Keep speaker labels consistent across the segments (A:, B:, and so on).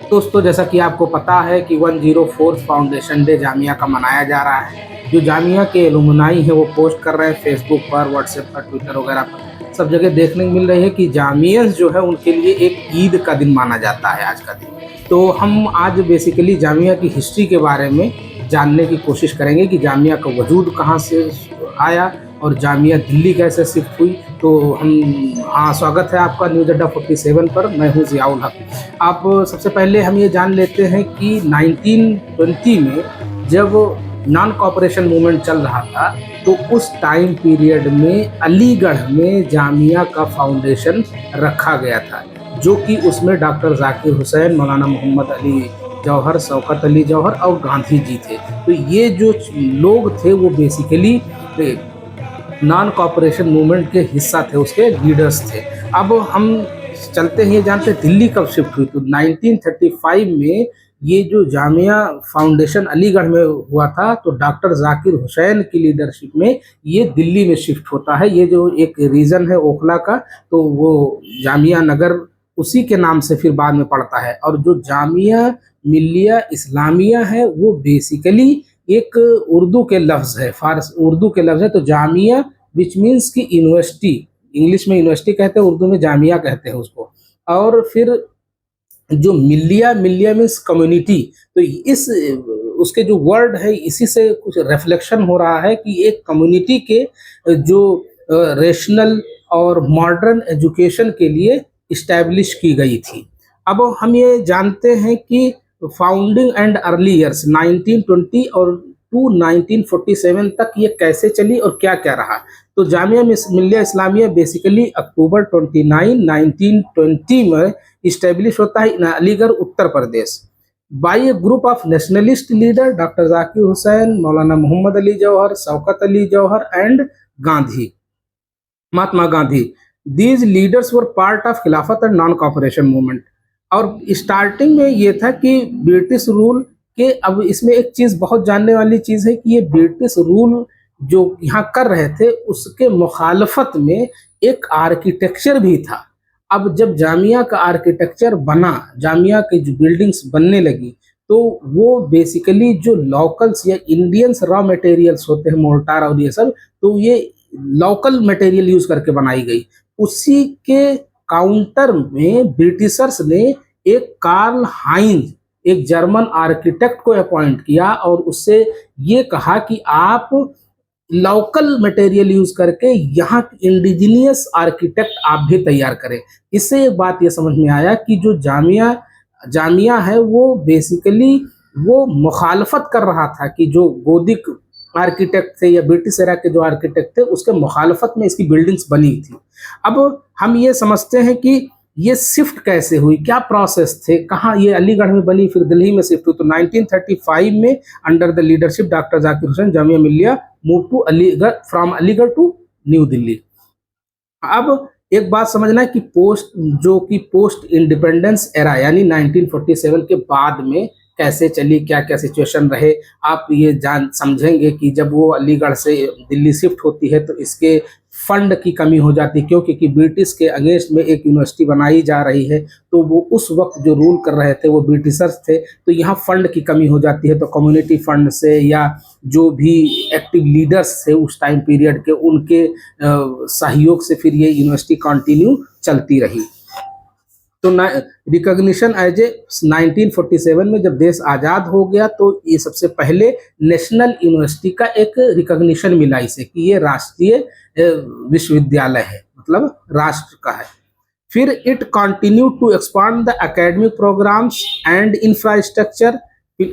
A: दोस्तों, जैसा कि आपको पता है कि 104 फाउंडेशन डे जामिया का मनाया जा रहा है। जो जामिया के एलुमनाई हैं वो पोस्ट कर रहे हैं फेसबुक पर, व्हाट्सएप पर, ट्विटर वगैरह पर। सब जगह देखने को मिल रही है कि जामियंस जो है उनके लिए एक ईद का दिन माना जाता है आज का दिन। तो हम आज बेसिकली जामिया की हिस्ट्री के बारे में जानने की कोशिश करेंगे कि जामिया का वजूद कहाँ से आया और जामिया दिल्ली कैसे शिफ्ट हुई। तो स्वागत है आपका न्यूज़ अड्डा 47 पर। मैं हूँ ज़ियाउल हक। आप सबसे पहले हम ये जान लेते हैं कि 1920 में जब नॉन कॉपरेशन मूवमेंट चल रहा था तो उस टाइम पीरियड में अलीगढ़ में जामिया का फाउंडेशन रखा गया था, जो कि उसमें डॉक्टर जाकिर हुसैन, मौलाना मोहम्मद अली जौहर, शौकत अली जौहर और गांधी जी थे। तो ये जो लोग थे वो बेसिकली नॉन कॉपरेशन मूवमेंट के हिस्सा थे, उसके लीडर्स थे। अब हम चलते हैं, ये जानते हैं दिल्ली कब शिफ्ट हुई। तो 1935 में ये जो जामिया फाउंडेशन अलीगढ़ में हुआ था, तो डॉक्टर जाकिर हुसैन की लीडरशिप में ये दिल्ली में शिफ्ट होता है। ये जो एक रीजन है ओखला का, तो वो जामिया नगर उसी के नाम से फिर बाद में पड़ता है। और जो जामिया मिल्लिया इस्लामिया है वो बेसिकली एक उर्दू के लफ्ज़ है, फारस उर्दू के लफ्ज़ है। तो जामिया विच मीन्स की यूनिवर्सिटी, इंग्लिश में यूनिवर्सिटी कहते हैं, उर्दू में जामिया कहते हैं उसको। और फिर जो मिल्लिया, मिल्लिया मीन्स कम्युनिटी। तो इस उसके जो वर्ड है इसी से कुछ रिफ्लेक्शन हो रहा है कि एक कम्युनिटी के जो रेशनल और मॉडर्न एजुकेशन के लिए इस्टेब्लिश की गई थी। अब हम ये जानते हैं कि फाउंडिंग एंड अर्ली ईयर्स 1920 और टू 1947 तक ये कैसे चली और क्या क्या रहा। तो जामिया मिल्लिया इस्लामिया बेसिकली अक्टूबर 29, 1920 में इस्टेब्लिश होता है in Aligarh, Uttar Pradesh, by a group of nationalist leader doctor Zakir Hussain, Maulana Mohammad Ali Jauhar, Shaukat Ali Jauhar and Gandhi, Mahatma Gandhi. These leaders were part of Khilafat and non cooperation movement. और स्टार्टिंग में ये था कि ब्रिटिश रूल के, अब इसमें एक चीज़ बहुत जानने वाली चीज़ है कि ये ब्रिटिश रूल जो यहाँ कर रहे थे उसके मुखालफत में एक आर्किटेक्चर भी था। अब जब जामिया का आर्किटेक्चर बना, जामिया की जो बिल्डिंग्स बनने लगी, तो वो बेसिकली जो लोकल्स या इंडियंस रॉ मटेरियल्स होते हैं, मोर्टार और ये सब, तो ये लोकल मटेरियल यूज करके बनाई गई। उसी के काउंटर में ब्रिटिशर्स ने एक कार्ल हाइंज, एक जर्मन आर्किटेक्ट को अपॉइंट किया और उससे ये कहा कि आप लोकल मटेरियल यूज करके यहाँ इंडिजिनियस आर्किटेक्ट आप भी तैयार करें। इससे एक बात ये समझ में आया कि जो जामिया जामिया है वो बेसिकली वो मुखालफत कर रहा था कि जो गोदिक आर्किटेक्ट थे या ब्रिटिश एरा के जो आर्किटेक्ट थे उसके मुखालफत में इसकी बिल्डिंग्स बनी थी। अब हम ये समझते हैं कि ये शिफ्ट कैसे हुई, क्या प्रोसेस थे, कहाँ ये अलीगढ़ में बनी फिर दिल्ली में शिफ्ट हुई। तो 1935 में under the leadership doctor Zakir Hussain Jamia Millia move to Aligarh, from Aligarh to New Delhi. अब एक बात समझना है कि पोस्ट इंडिपेंडेंस एरा यानी 1947 के बाद में कैसे चली, क्या क्या सिचुएशन रहे, आप ये जान समझेंगे कि जब वो अलीगढ़ से दिल्ली शिफ्ट होती है तो इसके फंड की कमी हो जाती है, क्योंकि ब्रिटिश के अगेंस्ट में एक यूनिवर्सिटी बनाई जा रही है। तो वो उस वक्त जो रूल कर रहे थे वो ब्रिटिशर्स थे, तो यहाँ फंड की कमी हो जाती है। तो कम्युनिटी फंड से या जो भी एक्टिव लीडर्स थे उस टाइम पीरियड के, उनके सहयोग से फिर ये यूनिवर्सिटी कंटिन्यू चलती रही। तो रिकॉग्निशन एज ए 1947 में जब देश आज़ाद हो गया तो ये सबसे पहले नेशनल यूनिवर्सिटी का एक रिकॉग्निशन मिला इसे कि ये राष्ट्रीय विश्वविद्यालय है, मतलब राष्ट्र का है। फिर it continue to expand the academic programmes and infrastructure,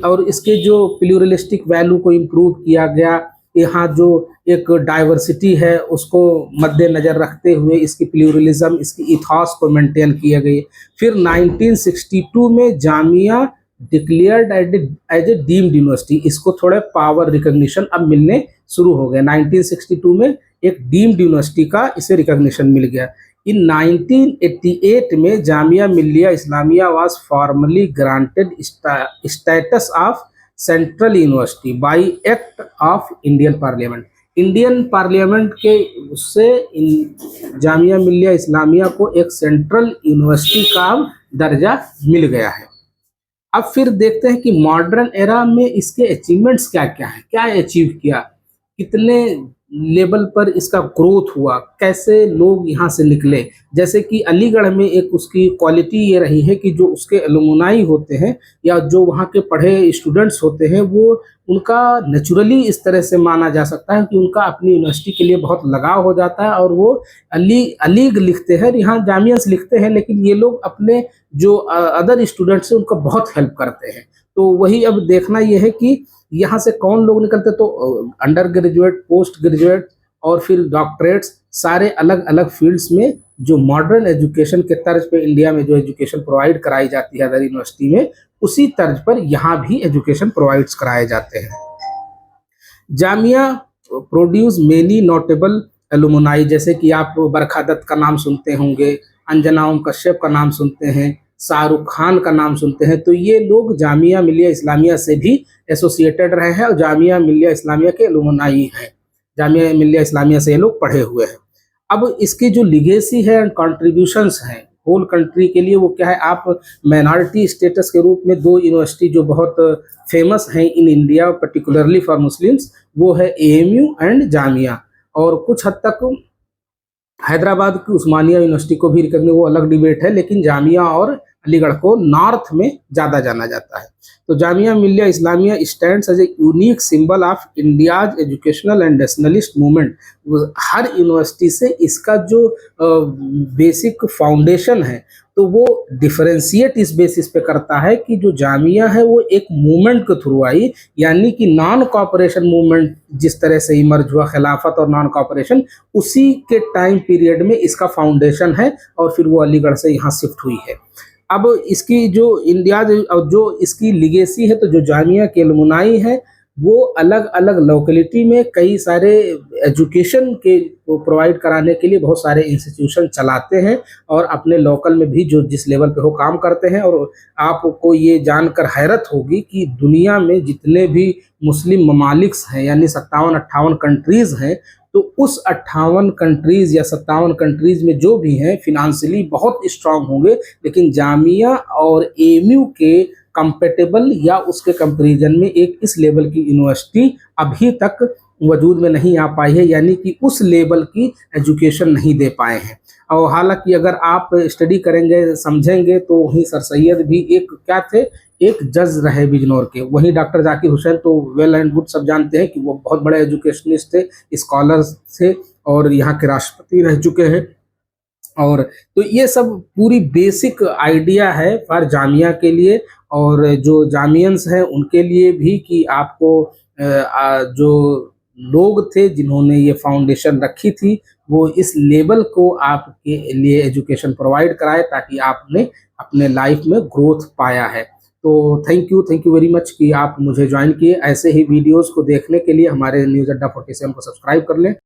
A: और इसके जो प्लूरलिस्टिक वैल्यू को इम्प्रूव किया गया। यहाँ जो एक डाइवर्सिटी है उसको मद्देनजर रखते हुए इसकी प्लूरलिज्म, इसकी इथॉस को मेंटेन किया गई। फिर 1962 में Jamia declared as a deemed university, इसको थोड़े पावर रिकॉग्निशन अब मिलने शुरू हो गए। 1962 में एक डीम्ड यूनिवर्सिटी का इसे रिकॉग्निशन मिल गया। इन 1988 में Jamia Millia Islamia was formally granted status of central university bye act of Indian parliament. Indian parliament के उससे जामिया मिल्लिया इस्लामिया को एक सेंट्रल यूनिवर्सिटी का दर्जा मिल गया है। अब फिर देखते हैं कि मॉडर्न एरा में इसके अचीवमेंट्स क्या क्या हैं, क्या अचीव किया, कितने लेवल पर इसका ग्रोथ हुआ, कैसे लोग यहाँ से निकले। जैसे कि अलीगढ़ में एक उसकी क्वालिटी ये रही है कि जो उसके एलुमनाई होते हैं या जो वहाँ के पढ़े स्टूडेंट्स होते हैं, वो उनका नेचुरली इस तरह से माना जा सकता है कि उनका अपनी यूनिवर्सिटी के लिए बहुत लगाव हो जाता है और वो अलीग लिखते हैं, यहाँ जामियंस लिखते हैं, लेकिन ये लोग अपने जो अदर स्टूडेंट्स हैं उनका बहुत हेल्प करते हैं। तो वही अब देखना ये है कि यहाँ से कौन लोग निकलते, तो अंडर ग्रेजुएट, पोस्ट ग्रेजुएट और फिर डॉक्टरेट्स, सारे अलग अलग फील्ड्स में जो मॉडर्न एजुकेशन के तर्ज पे इंडिया में जो एजुकेशन प्रोवाइड कराई जाती है अदर यूनिवर्सिटी में, उसी तर्ज पर यहाँ भी एजुकेशन प्रोवाइड्स कराए जाते हैं। Jamia produce many notable alumni, जैसे कि आप बरखा दत्त का नाम सुनते होंगे, अंजना ओम कश्यप का नाम सुनते हैं, शाहरुख खान का नाम सुनते हैं, तो ये लोग जामिया मिलिया इस्लामिया से भी एसोसिएटेड रहे हैं और जामिया मिलिया इस्लामिया के एलुमनाई हैं। जामिया मिलिया इस्लामिया से ये लोग पढ़े हुए हैं। अब इसकी जो लिगेसी है एंड कॉन्ट्रीब्यूशंस हैं होल कंट्री के लिए, वो क्या है, आप माइनॉरिटी स्टेटस के रूप में दो यूनिवर्सिटी जो बहुत फेमस हैं in India particularly for Muslims, वो है एएमयू एंड जामिया। और कुछ हद तक हैदराबाद की उस्मानिया यूनिवर्सिटी को भी रिकॉग्नाइज, वो अलग डिबेट है, लेकिन जामिया और अलीगढ़ को नॉर्थ में ज़्यादा जाना जाता है। तो Jamia Millia Islamia stands as a unique symbol of India's educational and nationalist movement. हर यूनिवर्सिटी से इसका जो बेसिक फाउंडेशन है, तो वो डिफरेंशिएट इस बेसिस पे करता है कि जो जामिया है वो एक मूवमेंट के थ्रू आई, यानी कि नॉन कॉपरेशन मूवमेंट जिस तरह से इमर्ज हुआ, खिलाफत और नॉन कॉपरेशन, उसी के टाइम पीरियड में इसका फाउंडेशन है और फिर वो अलीगढ़ से यहाँ शिफ्ट हुई है। अब इसकी जो इंडिया जो इसकी लिगेसी है, तो जो जामिया के एलुमनाई है वो अलग अलग लोकेलिटी में कई सारे एजुकेशन के प्रोवाइड कराने के लिए बहुत सारे इंस्टीट्यूशन चलाते हैं और अपने लोकल में भी जो जिस लेवल पे हो काम करते हैं। और आपको ये जानकर हैरत होगी कि दुनिया में जितने भी मुस्लिम ममालिक्स हैं, यानी 57-58 कंट्रीज़ हैं, तो उस 58 कंट्रीज़ या 57 कंट्रीज़ में जो भी हैं फिनेंशियली बहुत स्ट्रांग होंगे, लेकिन जामिया और एएमयू के कंपेटेबल या उसके कंपैरिजन में एक इस लेवल की यूनिवर्सिटी अभी तक वजूद में नहीं आ पाई है, यानी कि उस लेवल की एजुकेशन नहीं दे पाए हैं। और हालांकि अगर आप स्टडी करेंगे, समझेंगे, तो वहीं सर सैयद भी एक क्या थे, एक जज रहे बिजनौर के। वहीं डॉक्टर जाकिर हुसैन तो वेल एंड गुड सब जानते हैं कि वो बहुत बड़े एजुकेशनिस्ट थे, स्कॉलर्स थे और यहाँ के राष्ट्रपति रह चुके हैं। और तो ये सब पूरी बेसिक आइडिया है फॉर जामिया के लिए और जो जामियंस हैं उनके लिए भी, कि आपको जो लोग थे जिन्होंने ये फाउंडेशन रखी थी वो इस लेवल को आपके लिए एजुकेशन प्रोवाइड कराए ताकि आपने अपने लाइफ में ग्रोथ पाया है। तो थैंक यू वेरी मच कि आप मुझे ज्वाइन किए। ऐसे ही वीडियोस को देखने के लिए हमारे न्यूज़ अड्डा 47 को सब्सक्राइब कर लें।